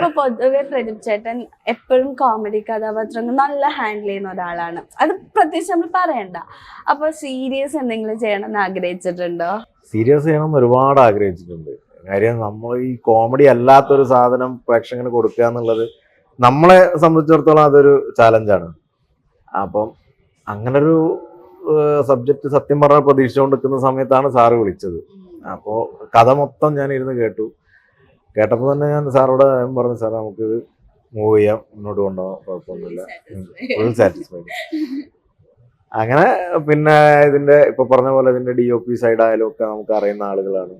ഇപ്പൊ പൊതുവെ പ്രദീപ് ചേട്ടൻ എപ്പോഴും കോമഡി കഥാപാത്രങ്ങൾ നല്ല ഹാൻഡിൽ ചെയ്യുന്ന ഒരാളാണ്. അത് പ്രത്യേകിച്ച് നമ്മൾ പറയണ്ട. അപ്പൊ സീരിയസ് എന്തെങ്കിലും ചെയ്യണം എന്ന് ആഗ്രഹിച്ചിട്ടുണ്ടോ? സീരിയസ് ചെയ്യണം എന്ന് ഒരുപാട് ആഗ്രഹിച്ചിട്ടുണ്ട്. കാര്യം നമ്മൾ ഈ കോമഡി അല്ലാത്തൊരു സാധനം പ്രേക്ഷകന് കൊടുക്കുക എന്നുള്ളത് നമ്മളെ സംബന്ധിച്ചിടത്തോളം അതൊരു ചാലഞ്ചാണ്. അപ്പം അങ്ങനൊരു സബ്ജക്റ്റ് സത്യം പറഞ്ഞാൽ പ്രതീക്ഷിച്ചുകൊണ്ട് നിൽക്കുന്ന സമയത്താണ് സാറ് വിളിച്ചത്. അപ്പോൾ കഥ മൊത്തം ഞാൻ ഇരുന്ന് കേട്ടപ്പോൾ തന്നെ ഞാൻ സാറോട് പറഞ്ഞു, സാർ നമുക്കിത് മൂവ് ചെയ്യാം, മുന്നോട്ട് കൊണ്ടുപോകാം, കുഴപ്പമൊന്നുമില്ല, ഫുൾ സാറ്റിസ്ഫൈഡ്. അങ്ങനെ പിന്നെ ഇതിന്റെ ഇപ്പൊ പറഞ്ഞ പോലെ ഇതിന്റെ DOP സൈഡ് ആയാലും ഒക്കെ നമുക്ക് അറിയുന്ന ആളുകളാണ്.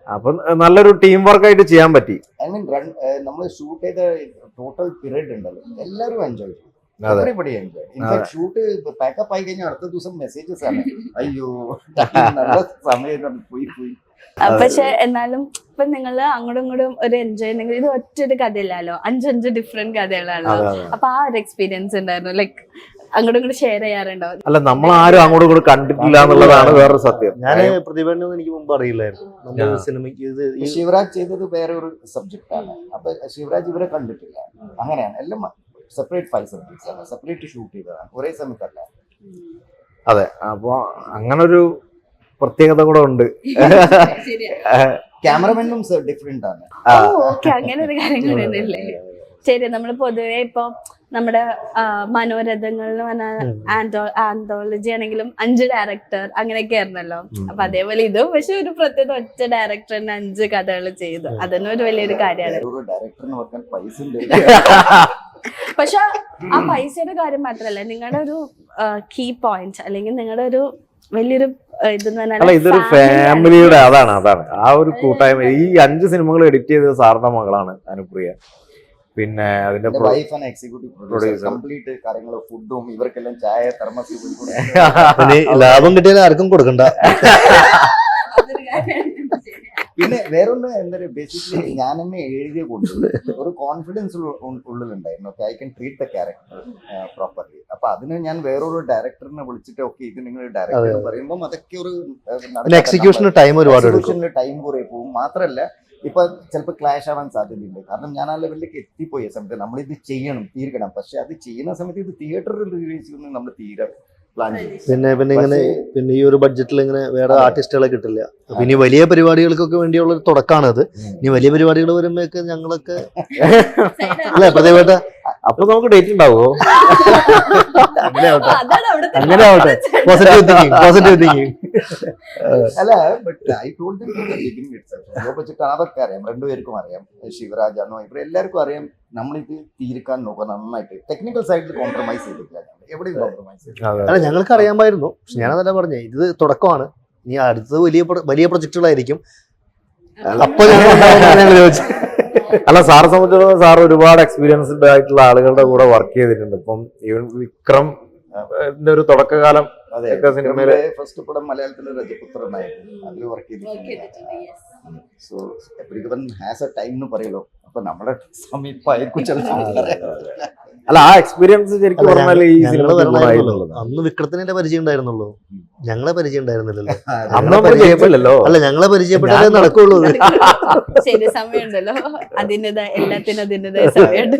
അപ്പൊ നല്ലൊരു ടീം വർക്ക് ആയിട്ട് ചെയ്യാൻ പറ്റി. ഐ മീൻ നമ്മൾ ഷൂട്ട് ചെയ്ത ടോട്ടൽ പീരീഡ് ഉണ്ടല്ലോ, എല്ലാവരും എൻജോയ് ചെയ്തു. ഷൂട്ട് പാക്കപ്പ് ആയി കഴിഞ്ഞാൽ അടുത്ത ദിവസം മെസ്സേജസ് ആണ്, അയ്യോ നല്ല സമയം പോയി. പക്ഷെ എന്നാലും ഇപ്പൊ നിങ്ങൾ അങ്ങോട്ടും ഇങ്ങോട്ടും ഒരു എൻജോയ് ചെയ്യുന്നെങ്കിൽ ഇത് ഒറ്റൊരു കഥയില്ലല്ലോ, 5 ഡിഫറെന്റ് കഥകളാണല്ലോ. അപ്പൊ ആ ഒരു എക്സ്പീരിയൻസ് ഉണ്ടായിരുന്നു, ലൈക്ക് അങ്ങോട്ടും ഇങ്ങോട്ട് ഷെയർ ചെയ്യാറുണ്ടോ? അല്ല, നമ്മൾ ആരും അങ്ങോട്ടും ഇങ്ങോട്ട് കണ്ടിട്ടില്ല എന്നുള്ളതാണ് വേറൊരു സത്യം. ഞാൻ പ്രതിഭ എനിക്ക് മുമ്പ് അറിയില്ലായിരുന്നു. നമ്മുടെ സിനിമയ്ക്ക് ഇത് ശിവരാജ് ചെയ്തത് വേറെ ഒരു സബ്ജക്റ്റ് ആണ്. അപ്പൊ ശിവരാജ് ഇവരെ കണ്ടിട്ടില്ല. അങ്ങനെയാണ് എല്ലാം സെപ്പറേറ്റ് 5 സബ്ജക്ട്സ് ആണ്, സെപ്പറേറ്റ് ഷൂട്ട് ചെയ്തതാണ്, ഒരേ സമയത്തല്ല. അതെ, അപ്പൊ അങ്ങനൊരു പ്രത്യേകത കൂടെ ഉണ്ട്. ക്യാമറമാനും ഡിഫറെന്റ് ആണ്. അങ്ങനെ ഒരു കാര്യം കൂടെ ഉണ്ടല്ലേ. ശരി, നമ്മൾ പൊതുവെ ഇപ്പൊ നമ്മുടെ മനോരഥങ്ങൾ എന്ന് പറഞ്ഞാൽ ആന്തോളജി ആണെങ്കിലും 5 ഡയറക്ടർ അങ്ങനെയൊക്കെ ആയിരുന്നല്ലോ. അപ്പൊ അതേപോലെ ഇതും പക്ഷെ ഒരു പ്രത്യേക ഒറ്റ ഡയറക്ടറിന് 5 കഥകൾ ചെയ്തു. അതൊന്നും ഒരു വലിയൊരു കാര്യമാണ്. ഡയറക്ടറിന് വെക്കാൻ പൈസ ഉണ്ട്. പക്ഷെ ആ പൈസയുടെ കാര്യം മാത്രല്ല, നിങ്ങളുടെ ഒരു കീ പോയിന്റ് അല്ലെങ്കിൽ നിങ്ങളുടെ ഒരു വലിയൊരു ഇതൊരു ഫാമിലിയുടെ അതാണ് ആ ഒരു കൂട്ടായ്മ. ഈ 5 സിനിമകൾ എഡിറ്റ് ചെയ്തത് സാറിന്റെ മകളാണ് അനുപ്രിയ. പിന്നെ അതിന്റെ വൈഫാണ് എക്സിക്യൂട്ടീവ് പ്രൊഡ്യൂസർ. കംപ്ലീറ്റ് കാര്യങ്ങൾ, ഫുഡും ഇവർക്കെല്ലാം ചായ തെർമസ് ലാഭം കിട്ടിയാൽ ആർക്കും കൊടുക്കണ്ട. പിന്നെ വേറൊന്ന് എന്താ പറയുക, ബേസിക്കലി ഞാൻ തന്നെ എഴുതിയ കൊണ്ട് ഒരു കോൺഫിഡൻസ് ഉള്ളിലുണ്ടായിരുന്നു. Okay, I can treat the character properly. അപ്പൊ അതിന് ഞാൻ വേറൊരു ഡയറക്ടറിനെ വിളിച്ചിട്ട് ഓക്കെ ഇത് നിങ്ങൾ ഡയറക്ടർ പറയുമ്പോൾ അതൊക്കെ ഒരു എക്സിക്യൂഷന് ടൈം ഒരുപാട് ടൈം കുറെ പോകും. മാത്രല്ല ഇപ്പൊ ചിലപ്പോൾ ക്ലാഷ് ആവാൻ സാധ്യതയുണ്ട്. കാരണം ഞാൻ ആ ലെവലിലേക്ക് എത്തിപ്പോയ സമയത്ത് നമ്മളിത് ചെയ്യണം, തീർക്കണം. പക്ഷെ അത് ചെയ്യുന്ന സമയത്ത് ഇത് തിയേറ്ററിൽ റിലീസ് ചെയ്യുന്ന നമ്മൾ തീരെ പ്ലാൻ ചെയ്യും. പിന്നെ ഈ ഒരു ബഡ്ജറ്റിൽ ഇങ്ങനെ വേറെ ആർട്ടിസ്റ്റുകളെ കിട്ടില്ല. പിന്നെ വലിയ പരിപാടികൾക്കൊക്കെ വേണ്ടിയുള്ള ഒരു തുടക്കമാണ് അത്. ഇനി വലിയ പരിപാടികൾ വരുമ്പോഴൊക്കെ ഞങ്ങളൊക്കെ അല്ലെ പ്രതിഭേട്ട, അപ്പൊ നമുക്ക് ഡേറ്റ് ഉണ്ടാവോ? അങ്ങനെ ആവട്ടെ. Positive thinking. അല്ല, but I told them from the beginning itself. വെച്ചിട്ട് അതൊക്കെ അറിയാം, രണ്ടുപേർക്കും അറിയാം, ശിവരാജ് ആണോ ഇവർ എല്ലാവർക്കും അറിയാം. നമ്മളിത് തീർക്കാൻ നോക്കാം നന്നായിട്ട്. ടെക്നിക്കൽ സൈഡിൽ കോംപ്രമൈസ് ചെയ്തിട്ടില്ല, എവിടെയും കോംപ്രമൈസ് ചെയ്തിട്ടില്ല. അല്ല, ഞങ്ങൾക്ക് അറിയാമായിരുന്നു. പക്ഷെ ഞാനതല്ല പറഞ്ഞേ, ഇത് തുടക്കമാണ്. ഇനി അടുത്തത് വലിയ പ്രൊജക്ടുകളായിരിക്കും. അപ്പൊ ഞങ്ങൾ ചോദിച്ചു. അല്ല, സാറെ സംബന്ധിച്ചിടത്തോളം സാർ ഒരുപാട് എക്സ്പീരിയൻസ്ഡ് ആയിട്ടുള്ള ആളുകളുടെ കൂടെ വർക്ക് ചെയ്തിട്ടുണ്ട്. ഇപ്പം ഈവൻ വിക്രം ഒരു തുടക്കകാലം സിനിമയിലെ ഫസ്റ്റ് പടം മലയാളത്തിലെ രജപുത്രനായിരുന്നു, അതിൽ വർക്ക് ചെയ്തിട്ടുണ്ട്. So everyone has A time എന്ന് പറയല്ലോ. അപ്പൊ നമ്മുടെ സമീപമായിരിക്കും ചിലപ്പോൾ. അല്ല, ആ എക്സ്പീരിയൻസ് ശരിക്കും പറഞ്ഞാൽ ഈ സിനിമ അന്ന് വിക്രത്തിനെ പരിചയം ഉണ്ടായിരുന്നുള്ളൂ, ഞങ്ങളെ പരിചയം ഉണ്ടായിരുന്നില്ലല്ലോ. അല്ല, ഞങ്ങളെ പരിചയപ്പെട്ടാലേ നടക്കുള്ളൂ. ശരി, സമയമുണ്ടല്ലോ, അതിൻ്റെതായ എല്ലാത്തിനും അതിൻ്റെതായ സമയമുണ്ട്.